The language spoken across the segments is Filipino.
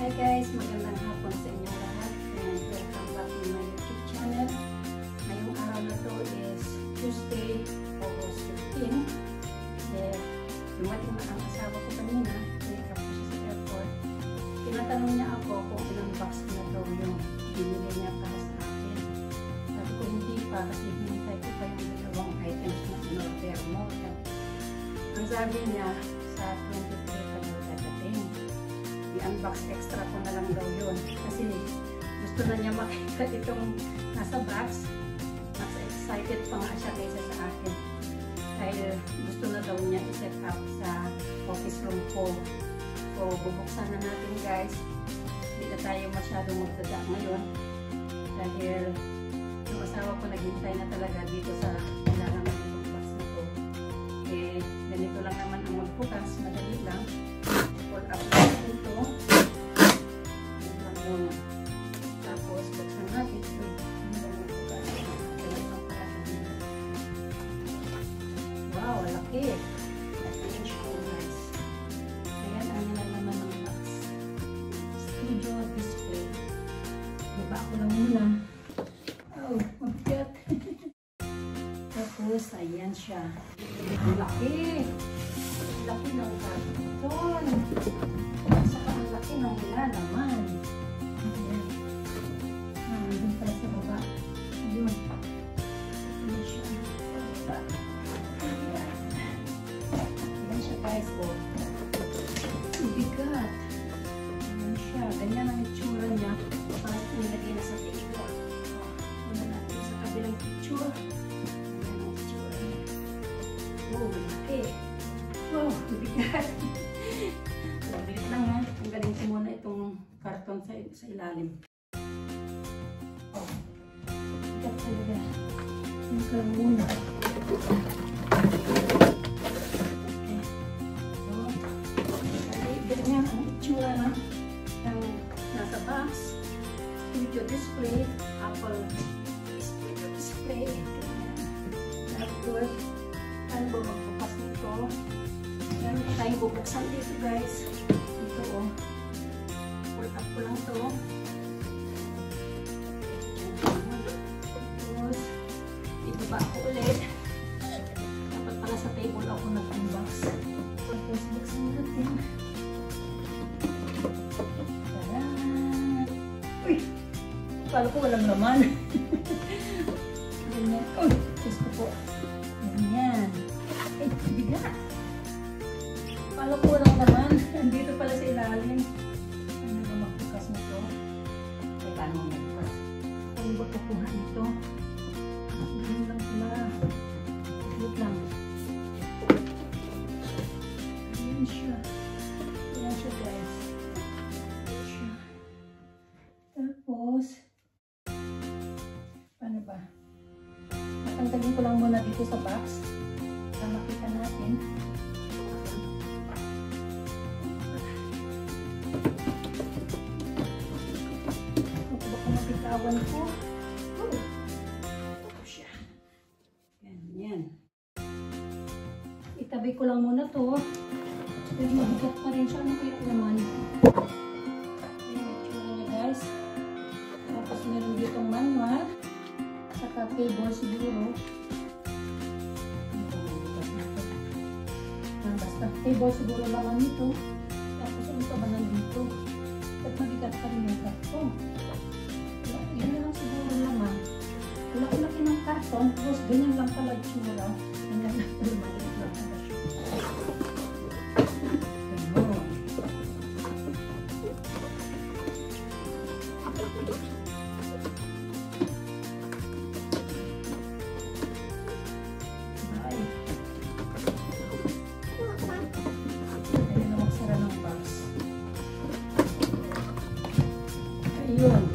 Hi guys, magandang hapon sa inyo lahat and welcome back to my YouTube channel. Ngayong araw na to is Tuesday, August 15. Dumating na ang asawa ko kanina, pinag-drop ko siya sa airport. Tinatanong niya ako kung ilang box na daw yung binili niya para sa akin. Sabi ko hindi pa kasi hinintay ko pa yung dalawang items na in-order mo. Ang sabi niya sa 23 pa daw dadating. I-unbox extra ko na lang daw yun kasi gusto na niya makita itong nasa box. Mas excited pa nga siya kaysa sa akin dahil gusto na daw niya i-set up sa office room ko. So bubuksan na natin guys, hindi na tayo masyadong magdada ngayon dahil yung asawa ko naghintay na talaga dito sa nilalaman itong box na to. Eh ganito lang naman ang magbukas, madali lang. Pull up natin ito. Yan lang muna. Tapos, buksan natin. Wow, laki. Nag-change ko guys. Ayan ang nilalaman ng box. Studio display. Baba ko lang muna. Oh, mabigat. Tapos, ayan siya. Laki. Laki ng karton. Saka ang laki ng nilalaman. Ayan. Doon tayo sa baba. Ayun. Ayan siya. Ayan siya guys. Oh. Bigat. Ayan siya. Ganyan ang itsura niya. Parang nilagay na sa table. Una natin sa kabilang picture. Ayan ang itsura niya. Oh, laki. Oh, bigat. Bigat lang ha. Tanggalin ko muna itong karton sa ilalim. Oh, bigat talaga. Tanggalin muna. Okay. So, ganyan ang itsura na ng nasa box. Studio display. Apple studio display. Ganyan. Tapos, ano ba magbukas nito? Meron pa tayong bubuksan dito guys. Ito oh. Pull up ko lang to. Tapos, ibaba ko ulit. Dapat pala sa table ako nag-unbox. Tapos, buksan natin. Tadaan! Uy! Kala ko walang laman. Ganyan. Uy! Diyos ko po. Ganyan. Eh, bigat! Kala ko walang naman. Andito pala sa ilalim. Ano ba magbukas nito? Eh, paano magbukas? Ano ba kukuha nito? Ganyan lang pala. Wait lang. Ayan siya. Ayan siya guys. Ayan siya. Tapos, paano ba? Matanggalin ko lang muna dito sa box. Para makita natin. Awan ko. Oh. Ito siya. Ganyan. Itabi ko lang muna to. Pero mabigat pa rin siya. Ano kaya naman? Ayan, itsura niya guys. Tapos meron ditong manual. Saka cable siguro. Basta cable siguro laman nito. Tapos ano pa ba nandito? At mabigat pa rin yung karton. Yun lang siguro naman. Laki-laki ng karton, tapos ganyan lang pala itsura. Ganyan lang pala maliit lang pala siya. Ganyan. Ay. Ayun na magsara ng box. Ayun.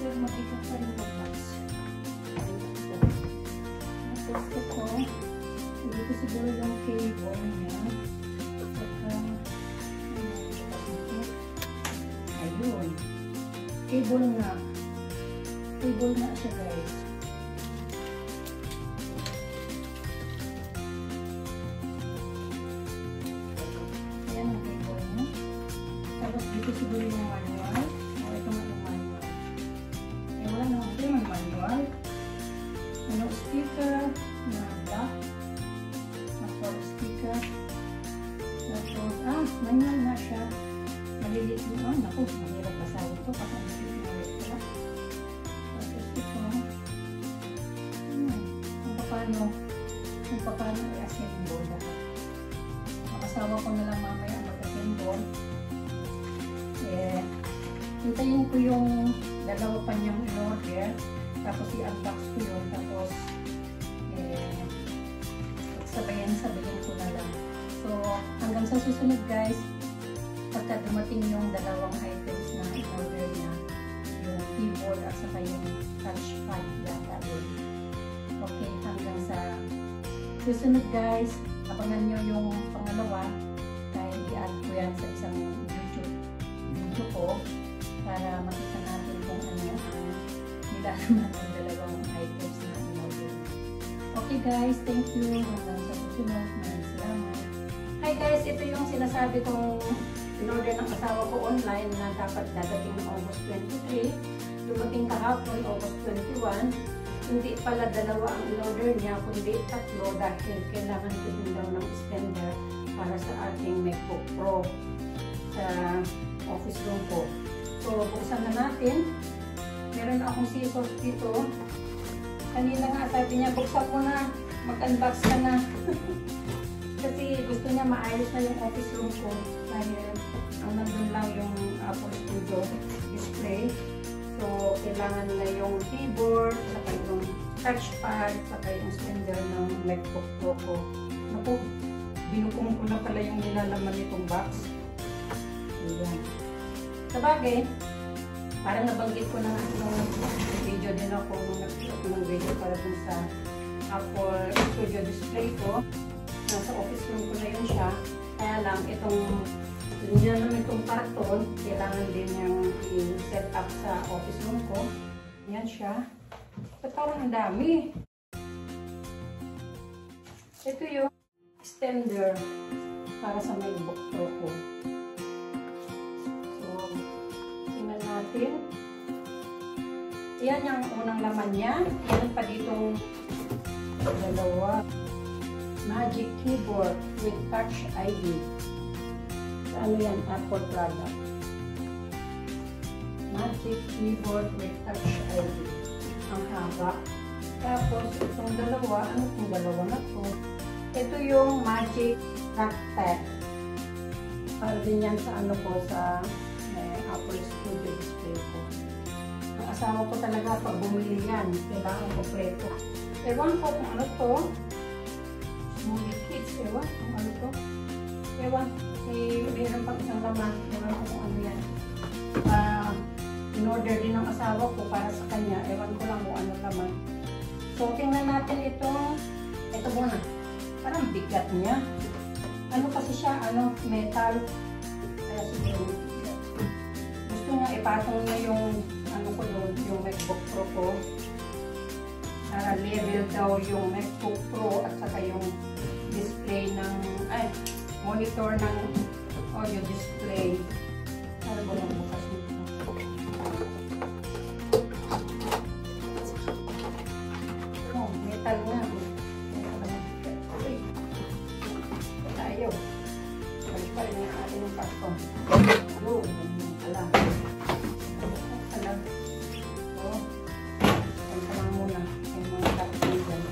Pero mabigat pa rin ang box. Tapos ito, hindi ko siguro yung cable niya. Saka, ayun. Cable nga. Cable nga siya guys. sticker na black. Tapos sticker. Tapos, manual na siya. Maliliit yun. Naku, mahirap basahin ito kasi maliliit na ito. Tapos ito. Kung paano i-assemble dapat. Ang asawa ko na lang mamaya mag-assemble. Hintayin ko yung dalawa pa niyang in-order. Tapos i-unbox ko yun. Tapos sabayan ko na lang. So, hanggang sa susunod guys, pagka dumating yung dalawang items na in-order niya, yung keyboard at saka yung touchpad yata yun. Okay, hanggang sa susunod guys, abangan nyo yung pangalawa dahil i-add ko yan sa isang YouTube video ko para makita natin kung ano ang nilalaman ng dalawang items na in-order. Okay guys, thank you. Hanggang sa susunod. Salamat. Hi guys, ito yung sinasabi kong in-order ng asawa ko online na dapat dadating ng August 23. Dumating kahapon, August 21. Hindi pala dalawa ang in-order niya, kundi tatlo dahil kailangan ko din daw ng extender para sa ating MacBook Pro sa office room ko. So, buksan na natin. Meron akong scissors dito. Kanina nga sabi niya, buksan mo na, mag-unbox ka na. Kasi gusto niya maayos na yung office room ko dahil nandun lang yung Apple Studio display. So, kailangan na yung keyboard, saka yung touchpad, saka yung extender ng MacBook Pro ko. Naku, binukong ko na pala yung nilalaman nitong box. Ayan. Sabagay, parang nabanggit ko na nung video din ako, nung nag-shoot ng video para dun sa Apple Studio display ko. Nasa office room ko na yun siya. Kaya lang, itong karton, kailangan din yung i-set up sa office room ko. Yan siya. Ba't parang ang dami? Ito yung extender para sa MacBook Pro ko. So, tingnan natin. Yan yung unang laman niya. Yan pa ditong dalawa. Magic Keyboard with Touch ID. Ano yan? Apple product. Magic Keyboard with Touch ID. Ang haba. Tapos, itong dalawa, ano itong dalawa na to? Ito yung Magic Trackpad. Para din yan sa ano ko, sa Apple Studio display ko. Ang asawa ko talaga, pag bumili yan, kailangan kompleto. Ewan ko kung ano to. Movie Kids, ewan kung ano to. Ewan. Mayroon pang isang laman. Ewan ko kung ano yan. In-order din ng asawa ko para sa kanya. Ewan ko lang kung ano laman. So, tingnan natin itong ito muna. Parang bigat niya. Ano kasi siya? Ano? Metal. Kaya siguro bigat. Gusto nga ipatong niya yung ano ko doon, yung MacBook Pro ko. Para level daw yung MacBook Pro at saka yung display ng monitor ng audio display. Para ba lang bukas nito? Oh, metal nga. Ayaw. Balik pa rin yung ating karton. Ayun. Alam. Alam. So, ito lang muna. Yung mga karton dyan.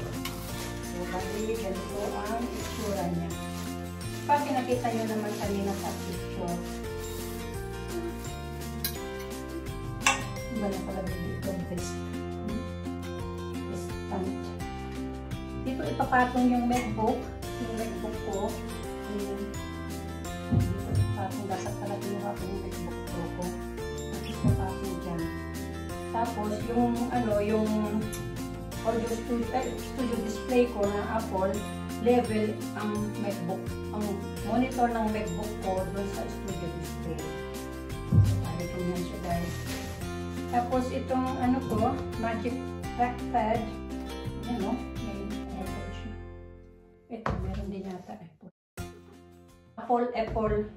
So, bali, ganito ang itsura niya. Pag pinakita nyo naman kanina sa picture, iba na pala dito stand. Dito ipapatong yung MacBook ko. Dito ipapatong, dapat pala kinuha ko yung MacBook Pro ko. Tapos ipapatong dyan. Tapos yung yung audio studio display ko na Apple, level ang MacBook, ang monitor ng MacBook ko doon sa studio display. So, parito yan siya guys. Tapos itong ano ko, Magic Trackpad, yan o, may Apple siya. Ito, meron din yata Apple. Apple,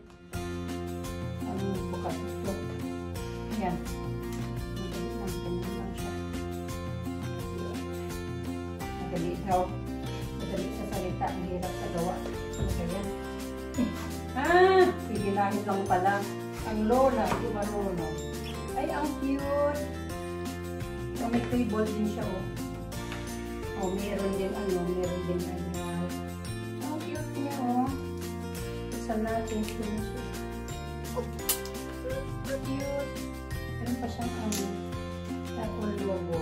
ang bukas ito. Ayan. Ganyan lang siya. madali daw. Madali sa salita, ang hirap sa gawa. Ano kaya? Pigilahin lang pala. Ang lola, di marunong. Ay, ang cute! So, may table din siya, oh. Oh, meron din ano. Ang cute niya, oh. Isa natin siya. Cute. Meron pa siyang ano. Tapos logo.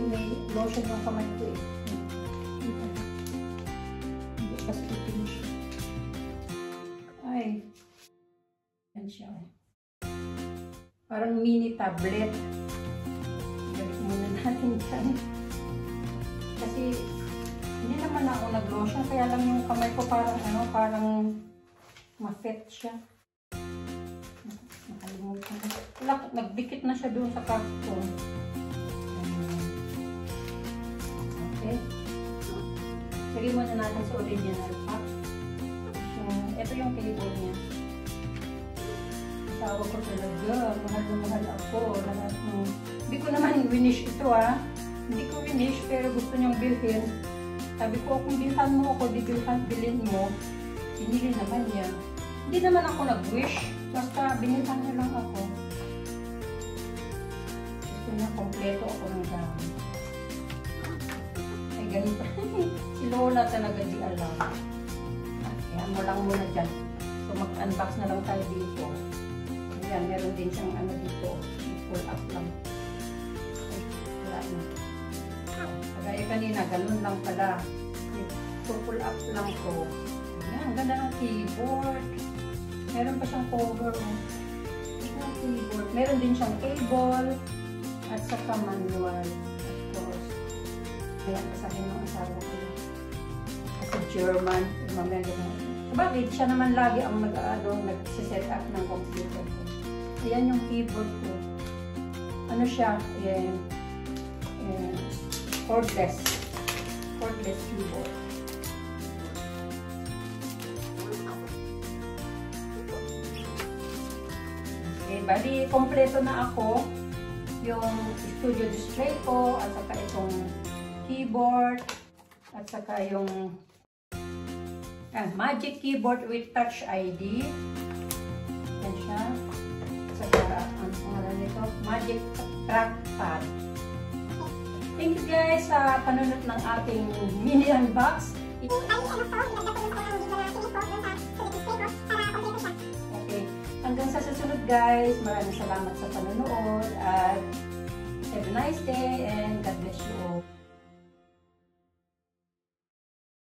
May lotion yung kamay ko eh. Hindi kasi finish. Ay. Yan siya. Parang mini tablet. Balik muna natin dyan. Kasi hindi naman ako nag-lotion. Kaya lang yung kamay ko parang ano, parang ma-fet siya. Nakalimutan ko. Nagdikit na siya doon sa carton. Okay. Lagay muna natin sa original pack. So, ito yung cable niya. Asawa ko talaga. Mahal na mahal ako. Lahat ng... Hindi ko naman winish ito Hindi ko winish pero gusto niyang bilhin. Sabi ko, kung bilhan mo ako, bilhin mo. Binili naman niya. Hindi naman ako nag-wish. Basta binilhan niya lang ako. Gusto niya kompleto ako ng gamit. Ay, ganito. Si Lola talaga di alam. Kaya mo lang muna dyan. So, mag-unbox na lang tayo dito. Ayan, meron din siyang ano dito. Pull up lang. Ay, wala na. Kagaya kanina, ganun lang pala. So, pull up lang ko. Ayan, ang ganda ng keyboard. Meron pa siyang cover. Ang keyboard. Meron din siyang cable. At saka manual. Of course. Kaya kasahin ng asawa ko. Kasi German. Mamaya ganun. Sabagay, siya naman lagi ang nag-set up ng computer ko. Ayan yung keyboard ko. Ano siya? Cordless. Cordless keyboard. Okay, bali, kompleto na ako. Yung studio display ko, at saka itong keyboard, at saka yung Magic Keyboard with Touch ID. Yan siya. At saka, ang pangalan nito, Magic Trackpad. Thank you guys sa panunod ng ating mini unbox. Okay. Hanggang sa susunod guys, maraming salamat sa panonood at have a nice day and God bless you all.